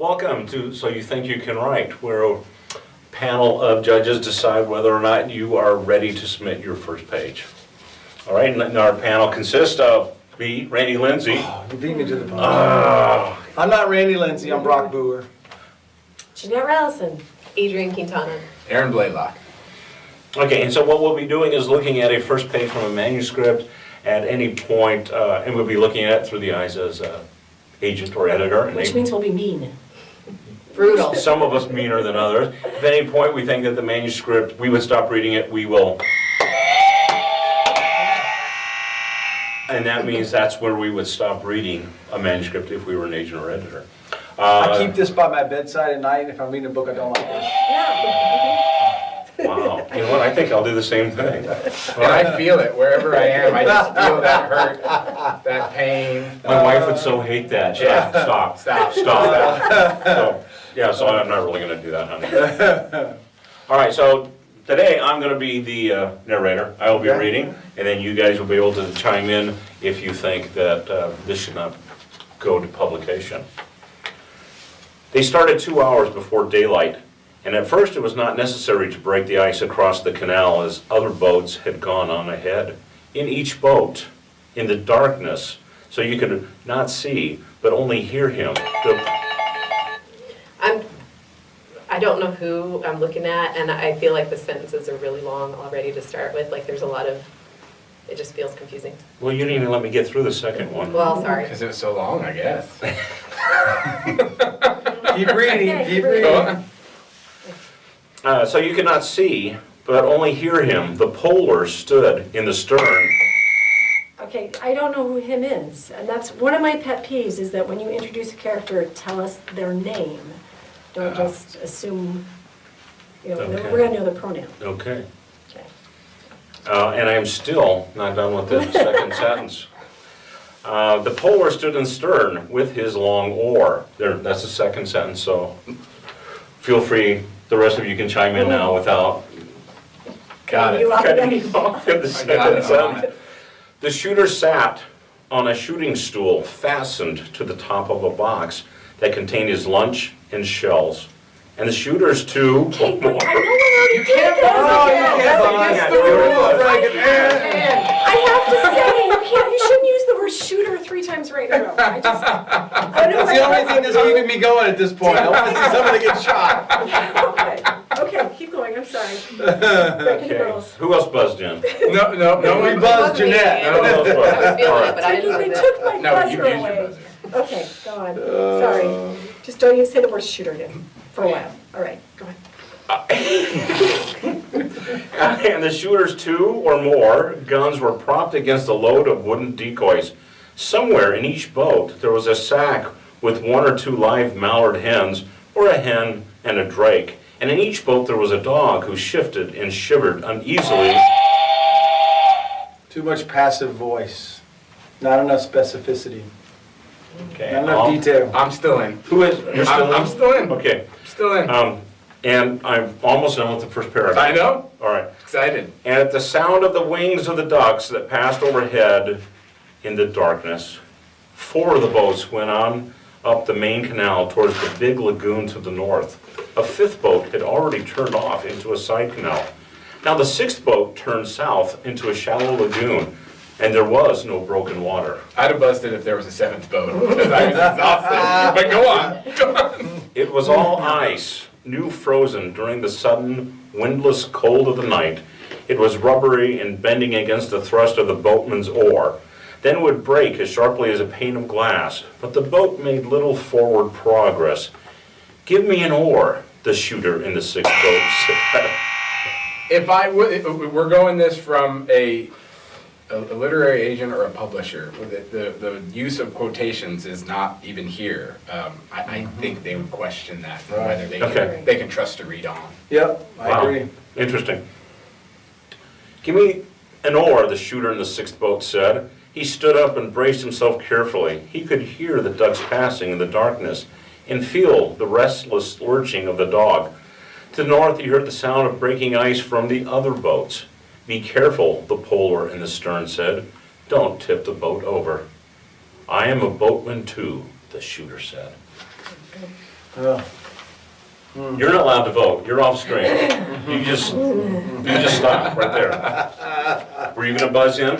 Welcome to So You Think You Can Write, where a panel of judges decide whether or not you are ready to submit your first page. All right, and our panel consists of me, Randy Lindsay. Oh, you beat me to the punch. I'm not Randy Lindsay, I'm Brock Booher. Janette, Rallison. Adrienne, Quintana. Connor Blaylock. Okay, and so what we'll be doing is looking at a first page from a manuscript at any point, and we'll be looking at it through the eyes as agent or editor. Which means we'll be mean. Brutal. Some of us meaner than others. If at any point we think that the manuscript, we would stop reading it, we will. And that means that's where we would stop reading a manuscript if we were an agent or editor. I keep this by my bedside at night, and if I'm reading a book I don't like it. Wow. You know what? I think I'll do the same thing. And I feel it wherever I am. I just feel that hurt, that pain. My wife would so hate that. She's like, stop. So, yeah, so I'm not really going to do that, honey. All right, so today I'm going to be the narrator. I will be reading, and then you guys will be able to chime in if you think that this should not go to publication. They started 2 hours before daylight, and at first it was not necessary to break the ice across the canal as other boats had gone on ahead. In each boat, in the darkness, so you could not see, but only hear him. I don't know who I'm looking at, and I feel like the sentences are really long already to start with. Like there's a lot of, it just feels confusing. Well, you didn't even let me get through the second one. Well, sorry. Because it was so long, I guess. Keep reading, keep reading. So you could not see, but only hear him. The polar stood in the stern. Okay, I don't know who him is. And that's one of my pet peeves is that when you introduce a character, tell us their name. Don't just assume, Okay. we're going to know the pronoun. Okay. Okay. And I'm still not done with the second sentence. The polar stood in the stern with his long oar. That's the second sentence, so feel free. The rest of you can chime in now without Got You it. off cutting again. me off in the I got second it. sentence. The shooter sat on a shooting stool fastened to the top of a box that contained his lunch and shells. And the shooters too. Okay, but I know we're You can't I have to say, you shouldn't use the word shooter 3 times right in a row. I know That's the only thing that's keeping me going at this point. I want to see somebody get shot. Okay, keep going, I'm sorry. Breaking the Okay. rules. Who else buzzed in? No We one buzzed me. Janette. No one else I was buzzed. feeling All it, right. but I didn't They know took my No, buzzer you used your away. buzzer. Okay, go on. Sorry. Just don't even say the word shooter again for a while. All right, go on. And the shooters, 2 or more guns were propped against a load of wooden decoys. Somewhere in each boat there was a sack with 1 or 2 live mallard hens, or a hen and a drake. And in each boat there was a dog who shifted and shivered uneasily. Too much passive voice. Not enough specificity. Okay. Not enough detail. I'm still in. Who is? You're still in? I'm still in. Okay. Still in. And I'm almost done with the first paragraph. I know. All right. Excited. And at the sound of the wings of the ducks that passed overhead in the darkness, 4 of the boats went on up the main canal towards the big lagoon to the north. A 5th boat had already turned off into a side canal. Now the 6th boat turned south into a shallow lagoon, and there was no broken water. I'd have buzzed it if there was a 7th boat. Because I was exhausted. But go on. Go on. It was all ice, new frozen during the sudden, windless cold of the night. It was rubbery and bending against the thrust of the boatman's oar, then would break as sharply as a pane of glass. But the boat made little forward progress. "Give me an oar," the shooter in the 6th boat said. If we're going this from a literary agent or a publisher, the use of quotations is not even here. I think they would question that, whether they can trust to read on. Yep, I agree. Interesting. "Give me an oar," the shooter in the 6th boat said. He stood up and braced himself carefully. He could hear the ducks passing in the darkness and feel the restless lurching of the dog. To the north he heard the sound of breaking ice from the other boats. "Be careful," the polar in the stern said. "Don't tip the boat over." "I am a boatman too," the shooter said. You're not allowed to vote, you're off screen. You just stop right there. Were you gonna buzz in?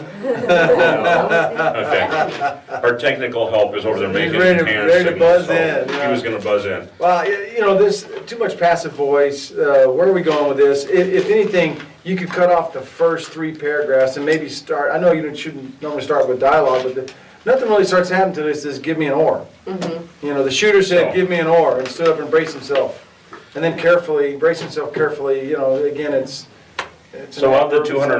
Okay. Our technical help is over there making ready to- hand ready to signals, buzz in, so yeah. he was gonna buzz in. Well, you know, there's too much passive voice. Where are we going with this? If anything, you could cut off the first 3 paragraphs and maybe start, I know you shouldn't normally start with dialogue, but nothing really starts happening until it says, give me an or. You know, the shooter said, give me an or, and stood up and braced himself. And then carefully, brace himself carefully, you know, again, it's So of the it's 250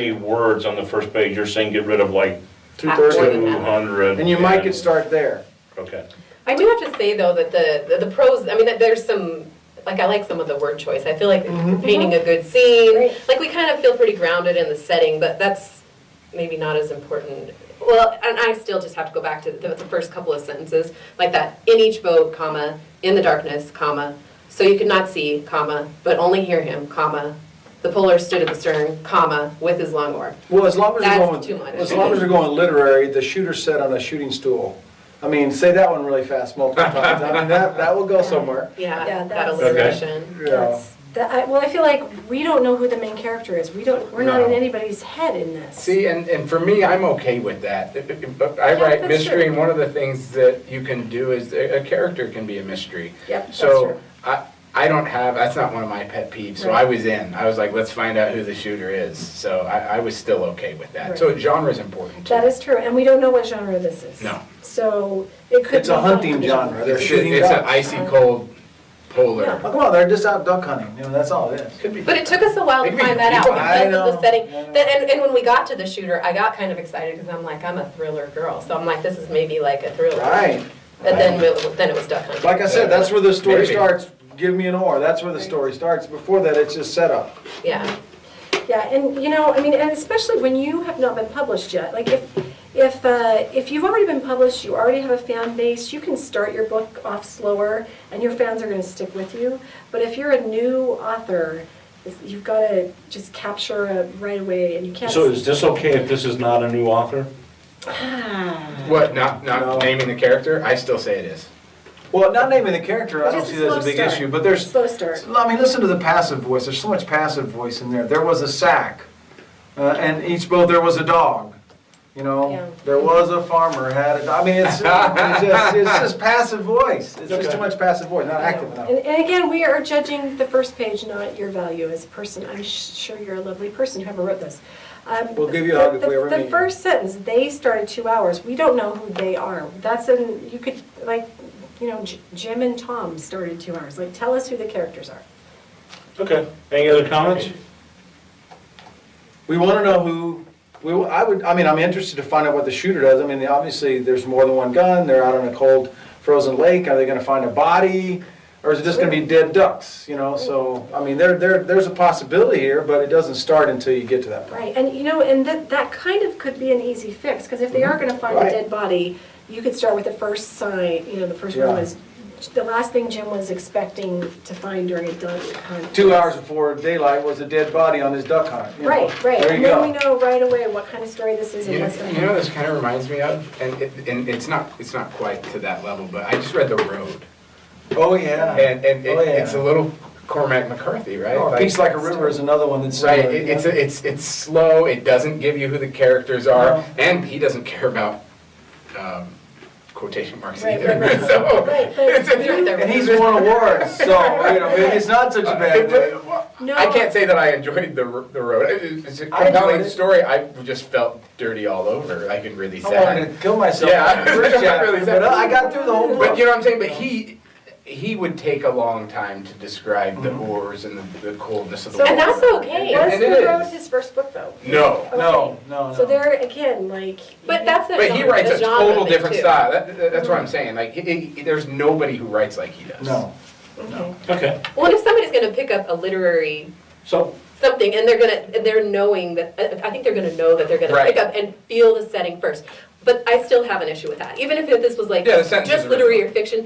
unnecessary. words on the first page, you're saying get rid of like 230. More than that. 200? And you might could start there. Okay. I do have to say though that the pros, I mean, that there's some, like I like some of the word choice. I feel like we're painting a good scene. Right. Like we kind of feel pretty grounded in the setting, but that's maybe not as important. Well, and I still just have to go back to the first couple of sentences, like that, in each boat, comma, in the darkness, comma, so you could not see, comma, but only hear him, comma, the puller stood at the stern, comma, with his long oar. Well, as long as That's you're going, too much. as long as you're going literary, the shooter sat on a shooting stool. I mean, say that one really fast multiple times. I mean, that will go somewhere. Yeah, Yeah, that that's- alliteration. You know. Well, I feel like we don't know who the main character is. We're not in No. anybody's head in this. See, and for me, I'm okay with that. But I write that's mystery, true. and one of the things that you can do is a character can be a mystery. Yep, that's So true. I don't have, that's not one of my pet peeves. So Right. I was in. I was like, let's find out who the shooter is. So I was still okay with that. Right. So genre is important too. That is true, and we don't know what genre this is. No. So it could It's a be hunting anything. genre. They're shooting It's an ducks. icy cold polar. Yeah. Oh, come on, they're just out duck hunting. You know, that's all it is. Could be. But it took us a while to Maybe find that out people- I because of know, the setting. I know. And when we got to the shooter, I got kind of excited because I'm like, I'm a thriller girl. So I'm like, this is maybe like a thriller. Right. And then it was duck hunting. Like I said, that's where the story Maybe. starts. Give me an or. That's where the story starts. Before that, it's just setup. Yeah. Yeah, and you know, I mean, and especially when you have not been published yet. Like if you've already been published, you already have a fan base, you can start your book off slower, and your fans are going to stick with you. But if you're a new author, you've got to just capture it right away, and you can't. So is this okay if this is not a new author? What, not No. naming the character? I still say it is. Well, not naming the character, I don't Just see that as a slow big start. issue, but there's, Slow start. I mean, listen to the passive voice. There's so much passive voice in there. There was a sack, and each boat there was a dog. You know, Yeah. there was a farmer had a. I mean, it's just passive voice. It's just too much passive voice, not active enough. And again, we are judging the first page, not your value as a person. I'm sure you're a lovely person, whoever wrote this. We'll give you a hug if we ever meet The you. first sentence, they started 2 hours. We don't know who they are. That's you could, like, you know, Jim and Tom started 2 hours. Like, tell us who the characters are. Okay. Any other comments? We want to know who. I'm interested to find out what the shooter does. I mean, obviously, there's more than one gun. They're out on a cold, frozen lake. Are they going to find a body, or is it just going to be dead ducks? You know, so I mean, there's a possibility here, but it doesn't start until you get to that point. Right, and you know, and that kind of could be an easy fix, because if they are going to find Right. a dead body, you could start with the first sign. You know, the first one Yeah. was the last thing Jim was expecting to find during a duck hunt. 2 hours before daylight was a dead body on his duck hunt. You know. Right, right. There And you then go. we know right away what kind of story this is and You what's going to know, happen. this kind of reminds me of, and it's not quite to that level, but I just read The Road. Oh yeah. And Oh, yeah. it's a little Cormac McCarthy, right? Oh, Peace Like a River is another one that's Right, similar, yeah. it's slow, it doesn't give you who the characters are, No. and he doesn't care about quotation marks Right, either. right, right. So, Right, but it's a- And he's won awards, so you know it's not such a bad thing. No. I can't say that I enjoyed the road. It's a I enjoyed compelling it. story. I just felt dirty all over. I could really I wanted sad. to kill myself. Yeah, in the first I chapter, really said- but I got through the whole book. But you know what I'm saying? But he would take a long time to describe the oars and the coldness of the So- And water. that's okay. Was And it The Road is. his first book, though? No. No, no, no. So there, again, like... But that's But he writes a genre total thing, different too. style. That's what I'm saying. Like, there's nobody who writes like he does. No. Okay. Okay. Well, if somebody's going to pick up a literary So, something, and they're knowing that, I think they're going to know that they're going to Right. pick up and feel the setting first. But I still have an issue with that. Even if this was like Yeah, the sentences just are literary really or fiction,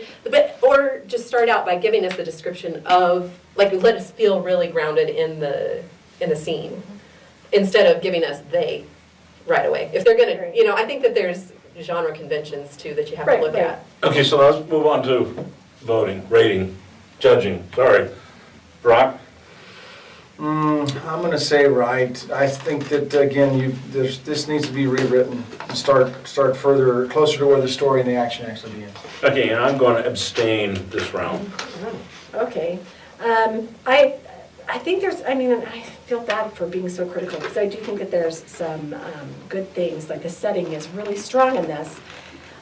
or just start out by giving us a description of, like, let us feel really grounded in the scene, instead of giving us they right away. If they're going to, Right. you know, I think that there's genre conventions too that you have to Right, look right. at. okay, so let's move on to voting, rating, judging, sorry. Brock? I'm gonna say right. I think that, again, this needs to be rewritten and start further, closer to where the story and the action actually begins. Okay, and I'm going to abstain this round. Okay. I think there's, I mean, I feel bad for being so critical, because I do think that there's some good things, like the setting is really strong in this.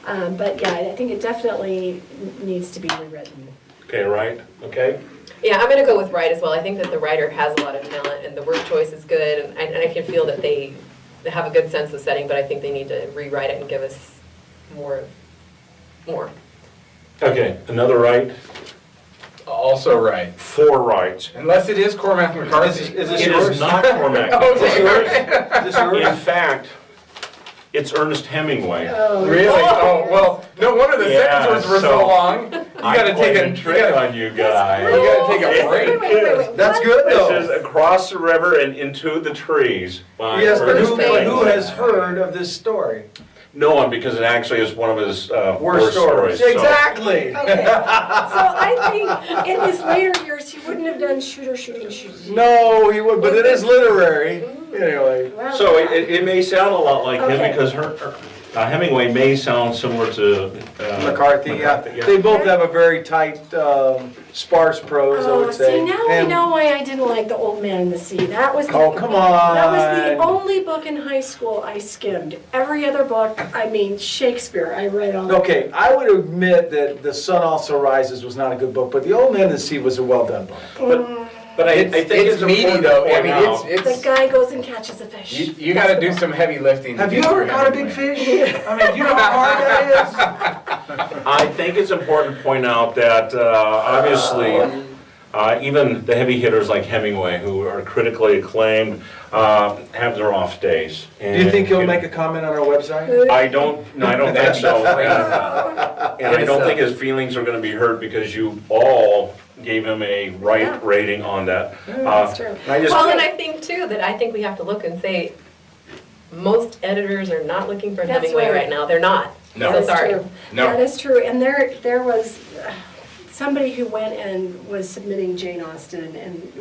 But yeah, I think it definitely needs to be rewritten. Okay, right, okay? Yeah, I'm gonna go with right as well. I think that the writer has a lot of talent and the word choice is good, and I can feel that they have a good sense of setting, but I think they need to rewrite it and give us more. Okay, another right, Also right. 4 rights. Unless it is Cormac McCarthy. Is this It yours? is not Cormac. Oh, is it yours? Is this yours? In fact, it's Ernest Hemingway. Oh, Really? Oh, well, no wonder the Yeah, sentences were so so- long. You gotta take a trick on you guys. You gotta take a Wait, break. wait. That's what? good This though. is Across the River and Into the Trees by Yes, but Ernest who Hemingway. has heard of this story? No one, because it actually is one of his Worst stories. so- Exactly. Okay, so I think in his later years, he wouldn't have done shooting. No, he would, but it is literary. Anyway. Well, So it may sound a lot like him Okay. because Hemingway may sound similar to McCarthy, yeah. They both have a very tight, sparse prose, I would say. See, now we And- know why I didn't like The Old Man and the Sea. That was Oh, come on. That was the only book in high school I skimmed. Every other book, I mean Shakespeare, I read all. Okay, I would admit that The Sun Also Rises was not a good book, but The Old Man and the Sea was a well-done book. But I think It's meaty important though. to I point mean, out- The it's, guy goes and catches a fish. you gotta do some heavy lifting. to Have you get ever through caught a big Hemingway. fish? I mean, you know how hard that is? I think it's important to point out that obviously even the heavy hitters like Hemingway, who are critically acclaimed, have their off days. Do you think he'll make a comment on our website? I don't think so. And I don't It's, think his feelings are gonna be hurt because you all gave him a right Yeah. rating on that. That's true. I just, Well, and I think too, that I think we have to look and say, most editors are not looking for That's Hemingway right. right now. They're not. No. So That's sorry. true. No. That is true, and there was somebody who went and was submitting Jane Austen and,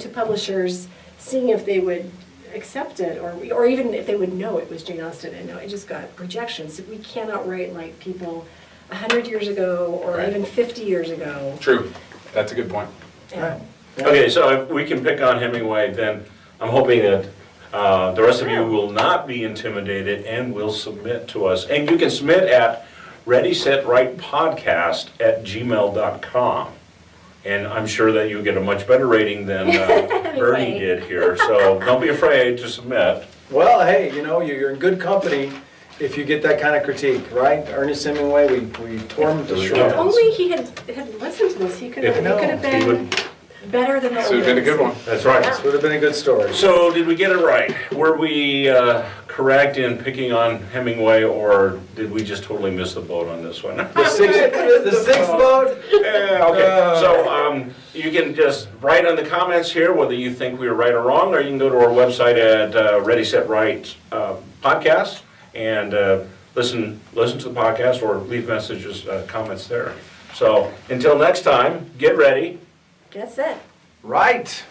to publishers, seeing if they would accept it, or even if they would know it was Jane Austen, and no, it just got rejections. We cannot write like people 100 years ago, or Right. even 50 years ago. True. That's a good point. Yeah. Okay, so if we can pick on Hemingway, then I'm hoping that the rest of you will not be intimidated and will submit to us. And you can submit at readysetwritepodcast@gmail.com. And I'm sure that you'll get a much better rating than Bernie did here, so don't be afraid to submit. well, hey, you're in good company if you get that kind of critique, right? Ernest Hemingway, we tore him to If shreds. only he had listened to this, he could have He been better than the So it's been a good one. That's right. This would have been a good story. So did we get it right? Were we correct in picking on Hemingway, or did we just totally miss the boat on this one? The sixth vote? Yeah, okay, so you can just write in the comments here whether you think we were right or wrong, or you can go to our website at Ready Set Write Podcast and listen to the podcast or leave messages, comments there. So until next time, get ready. Get set. Right.